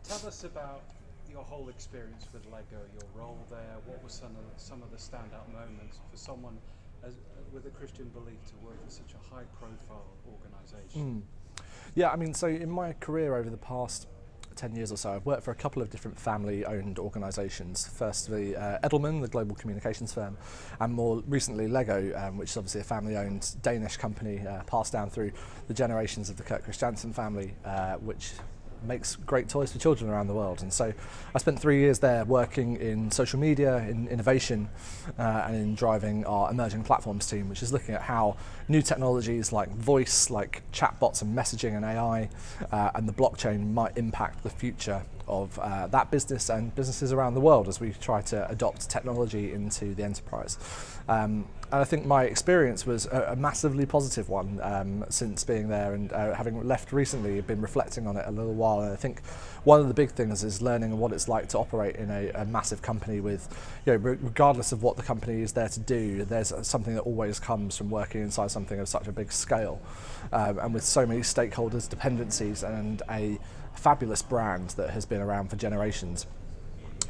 Tell us about your whole experience with Lego, your role there. What were some of the standout moments for someone with a Christian belief to work for such a high-profile organisation? Yeah, I mean, so in my career over the past 10 years or so, I've worked for a couple of different family-owned organisations. Firstly, Edelman, the global communications firm, and more recently Lego, which is obviously a family-owned Danish company passed down through the generations of the Kurt Christiansen family, which makes great toys for children around the world. And so I spent 3 years there working in social media, in innovation, and in driving our emerging platforms team, which is looking at how new technologies like voice, like chatbots and messaging and AI, and the blockchain might impact the future of that business and businesses around the world as we try to adopt technology into the enterprise. And I think my experience was a massively positive one since being there, and having left recently, I've been reflecting on it a little while. And I think one of the big things is learning what it's like to operate in a massive company with, regardless of what the company is there to do, there's something that always comes from working inside something of such a big scale, and with so many stakeholders, dependencies, and a fabulous brand that has been around for generations.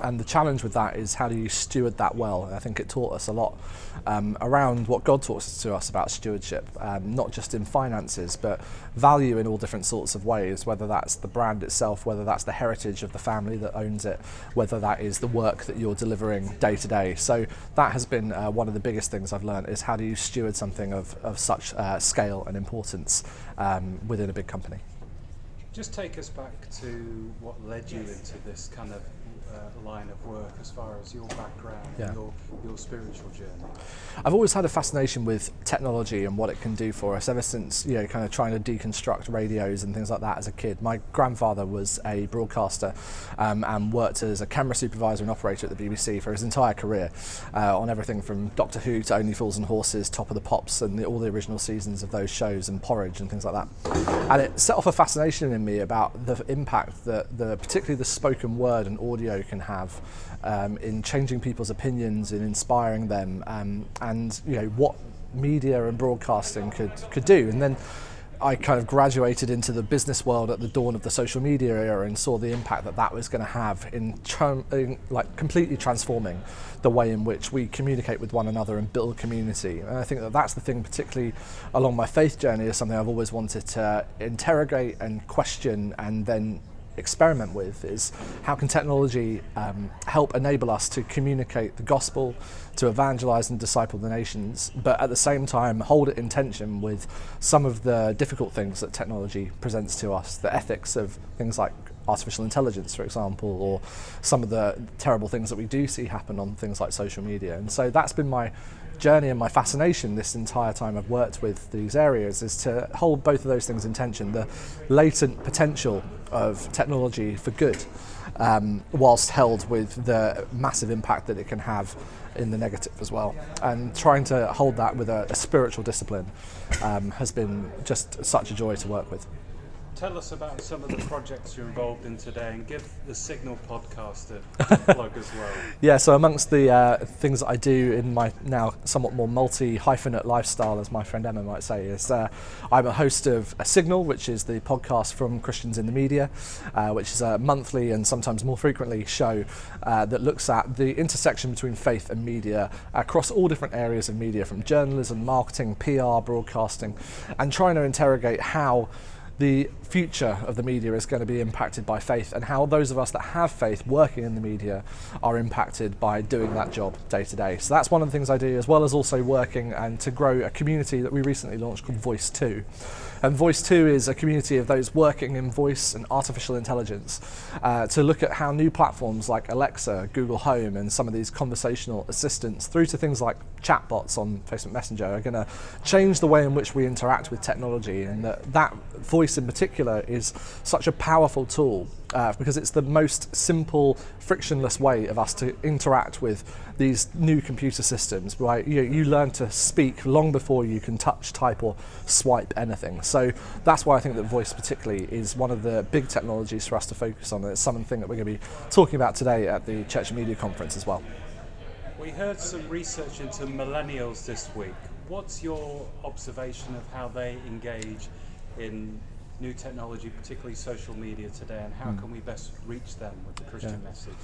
And the challenge with that is, how do you steward that well? And I think it taught us a lot around what God taught to us about stewardship, not just in finances, but value in all different sorts of ways, whether that's the brand itself, whether that's the heritage of the family that owns it, whether that is the work that you're delivering day to day. So that has been one of the biggest things I've learned, is how do you steward something of such scale and importance within a big company. Just take us back to what led you into this kind of line of work, as far as your background and your spiritual journey. I've always had a fascination with technology and what it can do for us, ever since kind of trying to deconstruct radios and things like that as a kid. My grandfather was a broadcaster and worked as a camera supervisor and operator at the BBC for his entire career, on everything from Doctor Who to Only Fools and Horses, Top of the Pops, and all the original seasons of those shows, and Porridge and things like that. And it set off a fascination in me about the impact that particularly the spoken word and audio can have in changing people's opinions, in inspiring them, and what media and broadcasting could do. And then I kind of graduated into the business world at the dawn of the social media era and saw the impact that was going to have in completely transforming the way in which we communicate with one another and build community. And I think that's the thing, particularly along my faith journey, is something I've always wanted to interrogate and question and then experiment with, is how can technology help enable us to communicate the gospel, to evangelize and disciple the nations, but at the same time hold it in tension with some of the difficult things that technology presents to us, the ethics of things like artificial intelligence, for example, or some of the terrible things that we do see happen on things like social media. And so that's been my journey and my fascination this entire time I've worked with these areas, is to hold both of those things in tension, the latent potential of technology for good, whilst held with the massive impact that it can have in the negative as well. And trying to hold that with a spiritual discipline has been just such a joy to work with. Tell us about some of the projects you're involved in today, and give the Signal podcast a plug as well. Yeah, so amongst the things that I do in my now somewhat more multi-hyphenate lifestyle, as my friend Emma might say, is I'm a host of a Signal, which is the podcast from Christians in the Media, which is a monthly and sometimes more frequently show that looks at the intersection between faith and media across all different areas of media, from journalism, marketing, PR, broadcasting, and trying to interrogate how the future of the media is going to be impacted by faith, and how those of us that have faith working in the media are impacted by doing that job day to day. So that's one of the things I do, as well as also working and to grow a community that we recently launched called Voice 2. And Voice 2 is a community of those working in voice and artificial intelligence to look at how new platforms like Alexa, Google Home, and some of these conversational assistants, through to things like chatbots on Facebook Messenger, are going to change the way in which we interact with technology. And that voice in particular is such a powerful tool because it's the most simple, frictionless way of us to interact with these new computer systems. Right? You learn to speak long before you can touch, type, or swipe anything. So that's why I think that voice particularly is one of the big technologies for us to focus on. And it's something that we're going to be talking about today at the Church and Media Conference as well. We heard some research into millennials this week. What's your observation of how they engage in new technology, particularly social media today, and how can we best reach them with the Christian message?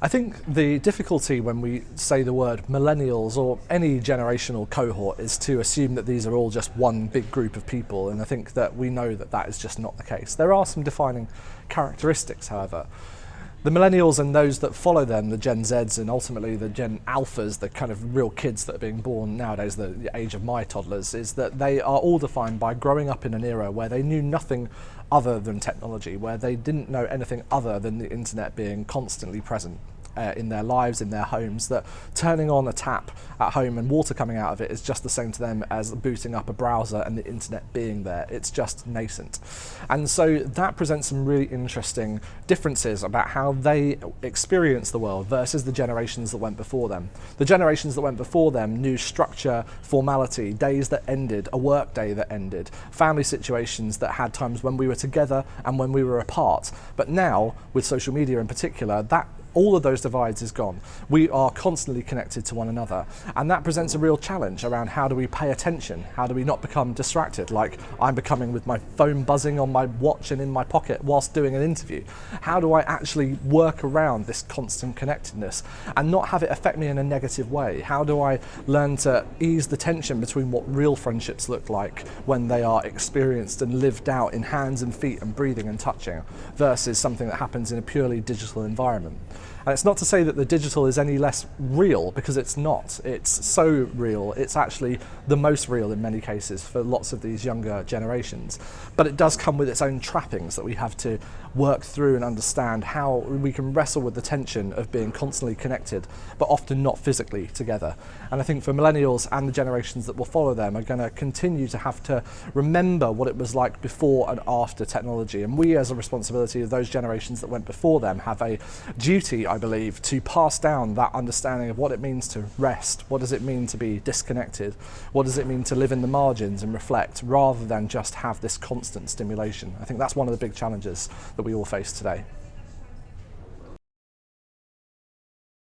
I think the difficulty when we say the word millennials or any generational cohort is to assume that these are all just one big group of people, and I think that we know that that is just not the case. There are some defining characteristics, however. The millennials and those that follow them, the Gen Zs and ultimately the Gen Alphas, the kind of real kids that are being born nowadays, the age of my toddlers, is that they are all defined by growing up in an era where they knew nothing other than technology, where they didn't know anything other than the internet being constantly present in their lives, in their homes, that turning on a tap at home and water coming out of it is just the same to them as booting up a browser and the internet being there. It's just nascent. And so that presents some really interesting differences about how they experience the world versus the generations that went before them. The generations that went before them knew structure, formality, days that ended, a work day that ended, family situations that had times when we were together and when we were apart. But now, with social media in particular, that all of those divides is gone. We are constantly connected to one another, and that presents a real challenge around how do we pay attention, how do we not become distracted like I'm becoming with my phone buzzing on my watch and in my pocket whilst doing an interview. How do I actually work around this constant connectedness and not have it affect me in a negative way? How do I learn to ease the tension between what real friendships look like when they are experienced and lived out in hands and feet and breathing and touching versus something that happens in a purely digital environment? And it's not to say that the digital is any less real, because it's not. It's so real. It's actually the most real in many cases for lots of these younger generations. But it does come with its own trappings that we have to work through and understand how we can wrestle with the tension of being constantly connected, but often not physically together. And I think for millennials and the generations that will follow them are going to continue to have to remember what it was like before and after technology. And we, as a responsibility of those generations that went before them, have a duty, I believe, to pass down that understanding of what it means to rest, what does it mean to be disconnected, what does it mean to live in the margins and reflect, rather than just have this constant stimulation. I think that's one of the big challenges that we all face today.